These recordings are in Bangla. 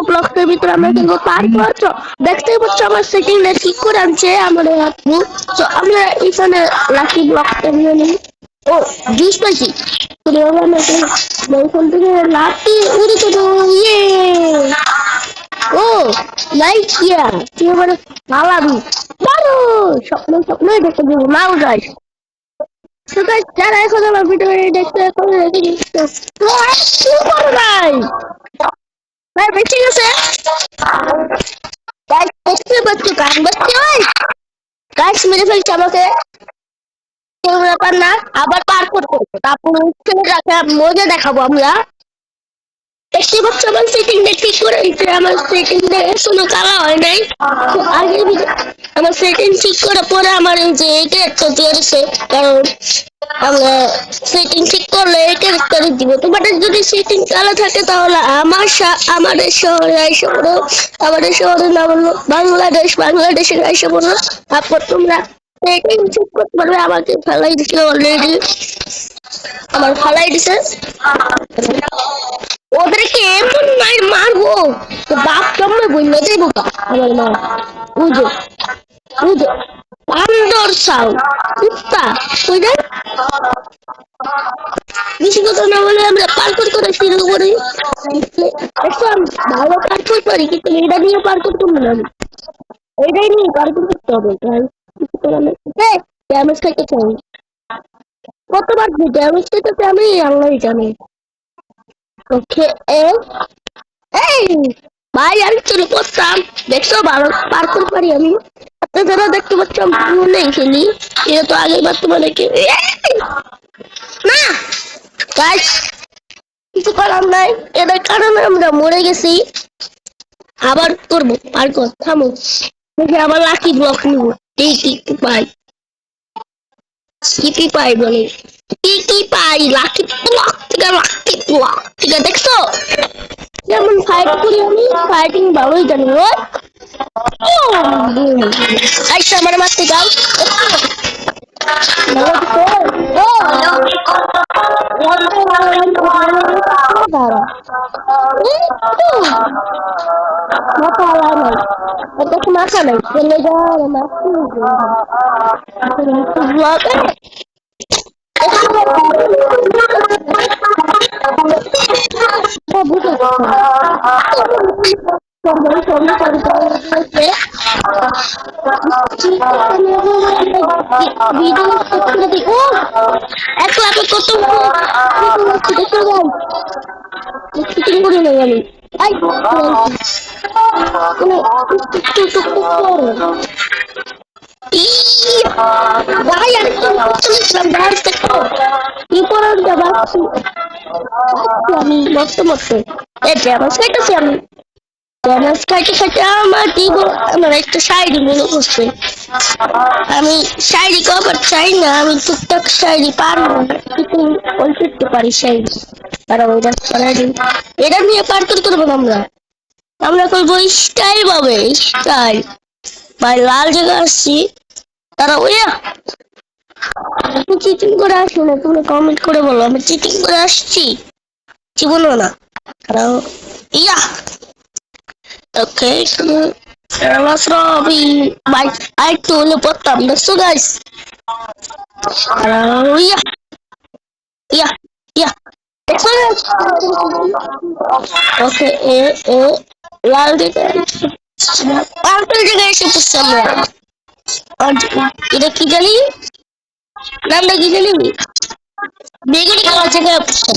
ব্লকের ভিতরে আমরা খেলবো পার্ক। দেখতেই পাচ্ছ আমার সেটিংটা ঠিক করে আনছে আমাদের আপু। তো আমরা এখানে লাকি ব্লকটা নিয়ে নিই। ও জুস পাইছি। ওইখান থেকে লাকি উড়ে চলো, ইয়ে। ও লাইক ইয়া তুই আমার ভালাবি বারো স্বপ্ন স্বপ্ন দেখতে দেবো নাও যাই। তো গাইস যারা এখন আমার ভিডিও দেখতে এখন রেখে দিচ্ছে কি করো ভাই ভাই বেঁচে গেছে গাইস দেখতে পাচ্ছ গান বাজছে ভাই গাইস মেরে ফেলছে আমাকে কোনো ব্যাপার না আবার পার করবো তারপর ছেলে রাখে মজা দেখাবো আমরা দেখতে পাচ্ছ আমার সেটিংটা ঠিক করে দিচ্ছে আমার সেটিংটা এখনো কালা হয় নাই তো আগে আমার সেটিং ঠিক করে পরে আমার এই যে এই ক্যারেক্টার দিয়েছে কারণ আমরা সেটিং ঠিক করলে এই ক্যারেক্টারে দিব তোমাদের যদি সেটিং কালা থাকে তাহলে আমাদের শহরে আইসা পড়ো আমাদের শহরের নাম হলো বাংলাদেশের আইসা পড়ো তারপর তোমরা সেটিং ঠিক করতে পারবে আমাকে ফেলাই দিচ্ছে অলরেডি আমার ফেলাই দিছে ওদেরকে এমন মারবো বাপ কেমন বললে যাইব আমার মা বুঝো বুঝো বান্দর সাউ কুত্তা ওই দেখ বেশি কথা না বলে আমরা পার্কর করে শুরু করি একটু ভালো পার্কর পারি কিন্তু এটা নিয়ে পার্কর করবো না এটাই নিয়ে পার্কর করতে হবে কিছু করার নেই ড্যামেজ খাইতে চাই কতবার ড্যামেজ খাইতে আমি আল্লাহ জানি ওকে এই ভাই আমি চলে করতাম দেখছো ভালো পার্কর পারি আমি আপনারা দেখতে পাচ্ছ আমি নেই খেলি এটা তো আগের বার তোমার দেখে না গাইস কিছু করার নাই এটার কারণে আমরা মরে গেছি আবার করবো পার্কর থামো দেখে আবার লাকি ব্লক নিবো কি পাই কি পাই বলে কি পাই লাকি ব্লক থেকে দেখছো যেমন ফাইট করি আমি ফাইটিং ভালোই জানি আচ্ছা আমার মারতে যাও মাথা নাই চলে যাওয়ার আমি মস্ত মস্ত ড্যামেজ খাইতেছি আমি ড্যামেজ খাইতে খাইতে আমার দিব আমার একটা শাড়ি মনে করছে আমি শাড়ি কবার চাই না আমি টুকটাক শাড়ি পারবো কিন্তু ওই করতে পারি শাড়ি আর ওইটা এটা নিয়ে পার্কর করবো না আমরা করবো স্টাইল পাবে স্টাইল ভাই লাল জায়গা আসছি তারা ওইয়া চিটিং করে আসবো না তোমরা কমেন্ট করে বলো আমি চিটিং করে আসছি কি বলবো না ইয়া ওকে Robbie bye I told you put them so guys yeah yeah yeah okay লাল দিকে পার্পল দিকে এসে পড়ছি আমরা এটা কি জানি নামটা কি জানি বেগুনি কালার জায়গায় পড়ছি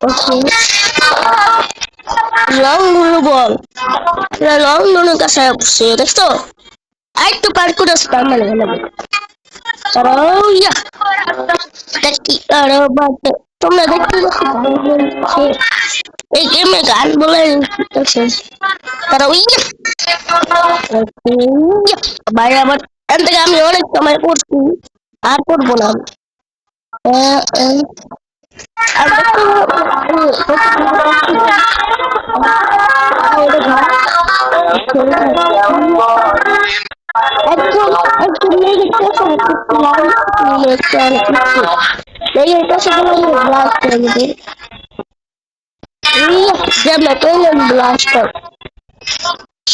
ওকে লং নুনু বল লং নুনু কাছে পড়ছে দেখছো একটু পার করে আসতাম মানে ইয়া দেখি তোমরা দেখতে এই গেমে গান বলে তারা ইয়া ভাই আবার এখান থেকে আমি অনেক সময় করছি আর করবো না जब मैं पहले ब्लास्टर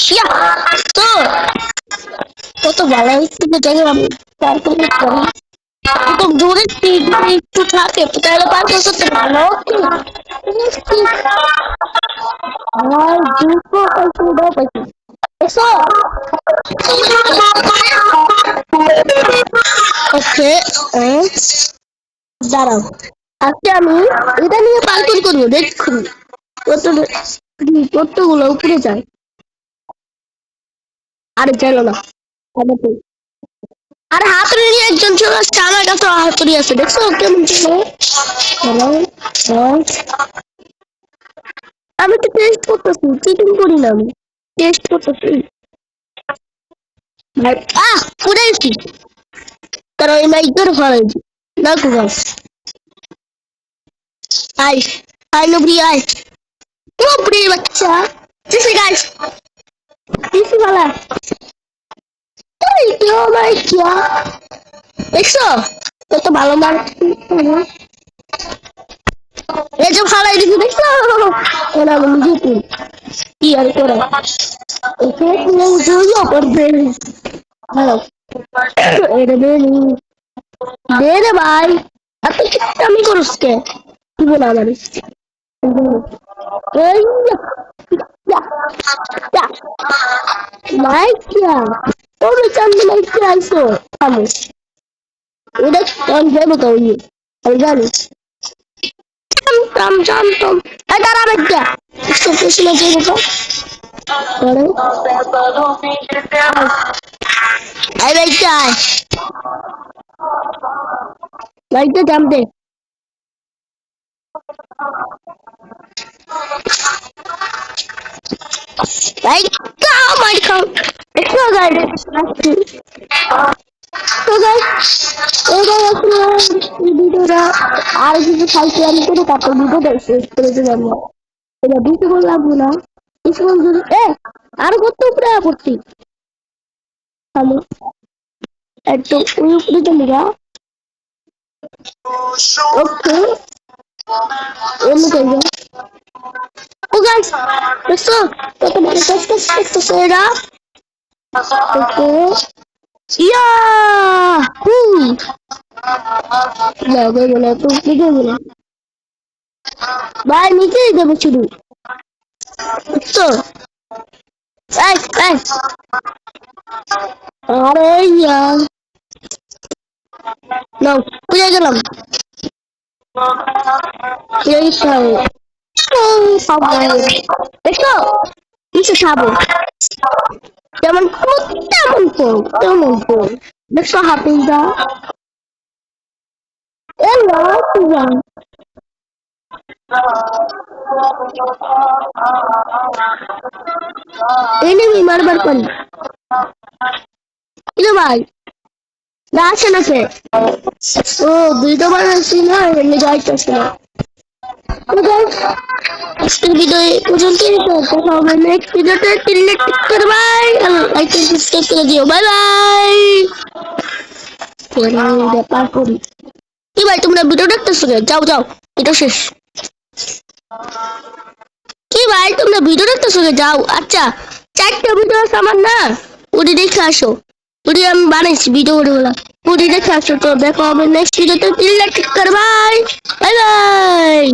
या तो तो ভালো হচ্ছে যেটা আমি তারপর করি তো দূরে একটু থাকে তাহলে পার করতে ভালো আর দুটো পাইছি দাও পাইছি এসো ওকে দাঁড়াও আজকে আমি এটা নিয়ে পার্কুর করবো দেখুন কতগুলো উপরে যায় আরে চলো না আর হাতুড়ি নিয়ে একজন চলে আসছে আমার কাছে হাতুড়ি আছে দেখছো কেমন ছিল আমি তো টেস্ট করতেছি চিটিং করি না আমি টেস্ট করতেছি পুরে গেছি কারণ এই মাইক ধরে ফেলাইছি না কুগাস আই আই নবরি আই নবরি বাচ্চা দিছি গাইস দিছি বালা এই তো মাই কিয়া দেখছো কত ভালো মার এই যে ফালাই দিছি দেখছো ওরা নিজে কি আর করে ওকে তুমি জুজো করবে হ্যালো এটা দে রে ভাই এত আমি করস কে কি বল আমার এই লাইক কিয়া তুমি চান্দে লাইক কিয়া আইছো আমি এটা কোন যাবো তো আমি জানি জানতাম এই দাঁড়া বেটা একটু প্রশ্ন করবো তো এই বেটা লাইটটা দাম দে লাইটটা আমার খাও একটু গাইড তো গাইস ভিডিওটা আর কিছু খাইতে আমি করে তারপর ভিডিওটা শেষ করে দিলাম এটা বেশি বললাম না কিছু যদি আর কত উপরে পড়ছি আমি একদম ওই উপরে চলে যা ওকে এমনি করবো ও গাইস দেখছো কত বড় কষ্ট করতেছে এরা ওকে ইয়া যাবে বলে তো কি দেবো না ভাই নিচেই দেবো শুধু তো আরে ইয়া নাও বুঝে গেলাম দেখো কিছু খাবো যেমন তেমন তেমন দেখছো হাফিজা এনিমি মারবার পারি ইলো ভাই আসে না সে ও ভিডিও বানাচ্ছি না এমনি যাইতেছে না আজকের ভিডিও পর্যন্ত দেখা হবে নেক্সট ভিডিওতে ক্লিক করবাই লাইক এন্ড সাবস্ক্রাইব করে দিও বাই বাই ব্যাপার করি কি ভাই তোমরা ভিডিও দেখতেছো যাও যাও এটা শেষ কি ভাই তোমরা ভিডিও দেখতেছো যাও আচ্ছা 4টা ভিডিও আছে আমার না ওটি দেখে আসো ওটি আমি বানাইছি ভিডিও গুলো ওটি দেখে আসো তো দেখা হবে নেক্সট ভিডিওতে ক্লিক করবাই বাই বাই